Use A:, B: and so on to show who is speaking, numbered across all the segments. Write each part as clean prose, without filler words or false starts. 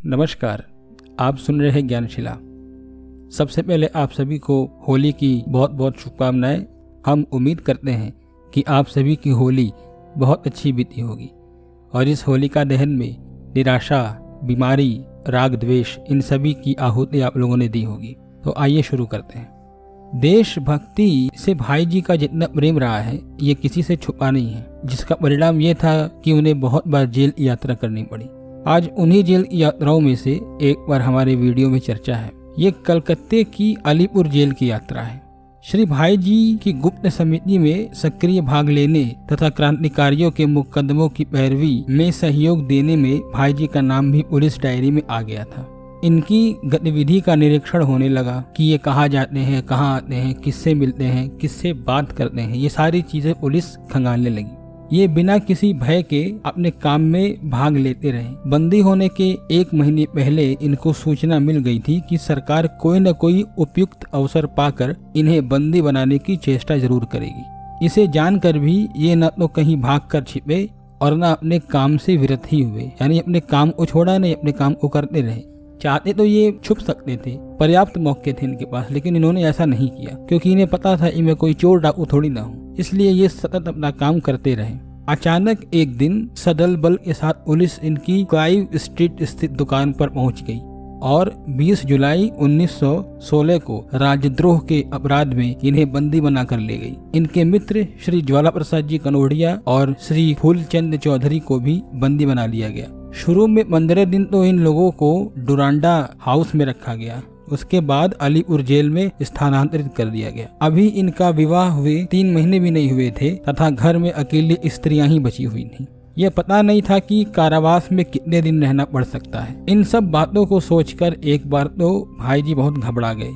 A: नमस्कार, आप सुन रहे हैं ज्ञानशिला। सबसे पहले आप सभी को होली की बहुत बहुत शुभकामनाएं। हम उम्मीद करते हैं कि आप सभी की होली बहुत अच्छी बीती होगी और इस होलिका दहन में निराशा, बीमारी, राग द्वेष इन सभी की आहुति आप लोगों ने दी होगी। तो आइए शुरू करते हैं। देशभक्ति से भाई जी का जितना प्रेम रहा है ये किसी से छुपा नहीं है, जिसका परिणाम ये था कि उन्हें बहुत बार जेल यात्रा करनी पड़ी। आज उन्हीं जेल यात्राओं में से एक बार हमारे वीडियो में चर्चा है। ये कलकत्ते की अलीपुर जेल की यात्रा है। श्री भाई जी की गुप्त समिति में सक्रिय भाग लेने तथा क्रांतिकारियों के मुकदमों की पैरवी में सहयोग देने में भाई जी का नाम भी पुलिस डायरी में आ गया था। इनकी गतिविधि का निरीक्षण होने लगा कि ये कहाँ जाते हैं, कहाँ आते हैं, किससे मिलते हैं, किससे बात करते हैं। ये सारी चीजें पुलिस खंगालने लगी। ये बिना किसी भय के अपने काम में भाग लेते रहे। बंदी होने के 1 महीने पहले इनको सूचना मिल गई थी कि सरकार कोई न कोई उपयुक्त अवसर पाकर इन्हें बंदी बनाने की चेष्टा जरूर करेगी। इसे जानकर भी ये न तो कहीं भागकर छिपे और न अपने काम से विरत ही हुए, यानी अपने काम को छोड़ा नहीं, अपने काम को करते रहे। चाहते तो ये छुप सकते थे, पर्याप्त मौके थे इनके पास, लेकिन इन्होंने ऐसा नहीं किया क्योंकि इन्हें पता था इनमें कोई चोर डाकू थोड़ी ना हो। इसलिए ये सतत अपना काम करते रहे। अचानक एक दिन सदल बल के साथ पुलिस इनकी क्लाइव स्ट्रीट स्थित दुकान पर पहुंच गई और 20 जुलाई 1916 को राजद्रोह के अपराध में इन्हें बंदी बनाकर ले गई। इनके मित्र श्री ज्वाला प्रसाद जी कनोडिया और श्री फूलचंद चौधरी को भी बंदी बना लिया गया। शुरू में 15 दिन तो इन लोगों को डुरांडा हाउस में रखा गया, उसके बाद अलीपुर जेल में स्थानांतरित कर दिया गया। अभी इनका विवाह हुए 3 महीने भी नहीं हुए थे तथा घर में अकेली स्त्रियां ही बची हुई थीं। यह पता नहीं था कि कारावास में कितने दिन रहना पड़ सकता है। इन सब बातों को सोचकर एक बार तो भाई जी बहुत घबरा गए।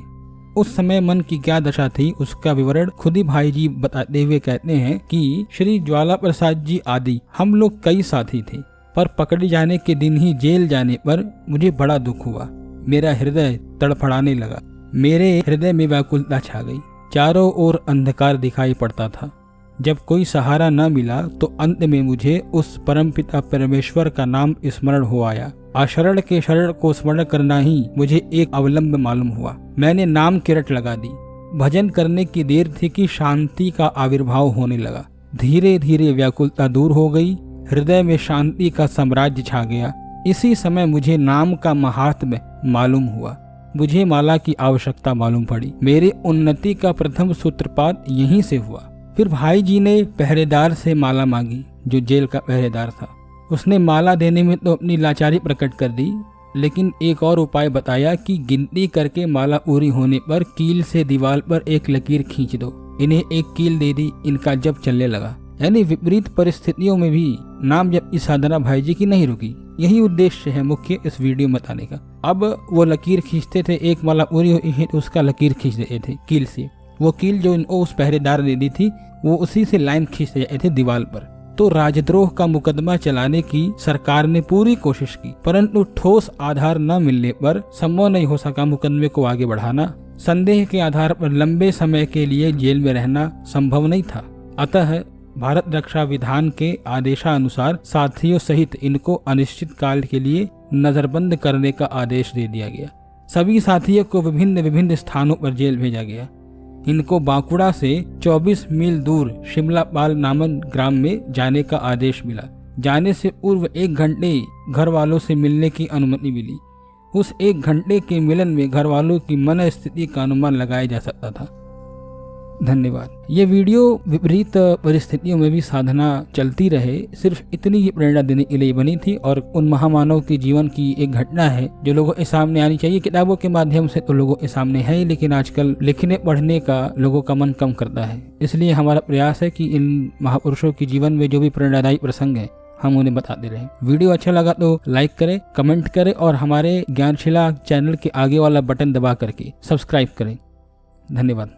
A: उस समय मन की क्या दशा थी उसका विवरण खुद ही भाई जी बताते हुए कहते हैं कि श्री ज्वाला प्रसाद जी आदि हम लोग कई साथी थे, पर पकड़े जाने के दिन ही जेल जाने पर मुझे बड़ा दुख हुआ। मेरा हृदय तड़फड़ाने लगा। मेरे हृदय में व्याकुलता छा गई। चारों ओर अंधकार दिखाई पड़ता था। जब कोई सहारा न मिला तो अंत में मुझे उस परमपिता परमेश्वर का नाम स्मरण हो आया। अशरण के शरण को स्मरण करना ही मुझे एक अवलंब मालूम हुआ। मैंने नाम की रट लगा दी। भजन करने की देर थी कि शांति का आविर्भाव होने लगा। धीरे धीरे व्याकुलता दूर हो गई। हृदय में शांति का साम्राज्य छा गया। इसी समय मुझे नाम का महात्म्य मालूम हुआ। मुझे माला की आवश्यकता मालूम पड़ी। मेरी उन्नति का प्रथम सूत्रपात यहीं से हुआ। फिर भाई जी ने पहरेदार से माला मांगी, जो जेल का पहरेदार था। उसने माला देने में तो अपनी लाचारी प्रकट कर दी, लेकिन एक और उपाय बताया कि गिनती करके माला पूरी होने पर कील से दीवार पर एक लकीर खींच दो। इन्हें एक कील दे दी। इनका जप चलने लगा। यानी विपरीत परिस्थितियों में भी नाम जप की साधना भाई जी की नहीं रुकी। यही उद्देश्य है मुख्य इस वीडियो में बताने का। अब वो लकीर खींचते थे, एक माला पूरी हुई है तो उसका लकीर खींच देते थे कील से। वो कील जो इनको उस पहरेदार ने दी थी वो उसी से लाइन खींचते जाते थे दीवार पर। तो राजद्रोह का मुकदमा चलाने की सरकार ने पूरी कोशिश की, परंतु ठोस आधार न मिलने पर संभव नहीं हो सका मुकदमे को आगे बढ़ाना। संदेह के आधार पर लंबे समय के लिए जेल में रहना संभव नहीं था। अतः भारत रक्षा विधान के आदेशानुसार साथियों सहित इनको अनिश्चित काल के लिए नजरबंद करने का आदेश दे दिया गया। सभी साथियों को विभिन्न विभिन्न स्थानों पर जेल भेजा गया। इनको बांकुड़ा से 24 मील दूर शिमलापाल नामक ग्राम में जाने का आदेश मिला। जाने से पूर्व 1 घंटे घर वालों से मिलने की अनुमति मिली। उस 1 घंटे के मिलन में घर वालों की मन स्थिति का अनुमान लगाया जा सकता था। धन्यवाद। ये वीडियो विपरीत परिस्थितियों में भी साधना चलती रहे सिर्फ इतनी ही प्रेरणा देने के लिए बनी थी और उन महामानव के जीवन की एक घटना है जो लोगों के सामने आनी चाहिए। किताबों के माध्यम से तो लोगों के सामने है, लेकिन आजकल लिखने पढ़ने का लोगों का मन कम करता है। इसलिए हमारा प्रयास है कि इन महापुरुषों के जीवन में जो भी प्रेरणादायी प्रसंग है हम उन्हें बताते रहें। वीडियो अच्छा लगा तो लाइक करें, कमेंट करें और हमारे ज्ञानशिला चैनल के आगे वाला बटन दबा करके सब्सक्राइब करें। धन्यवाद।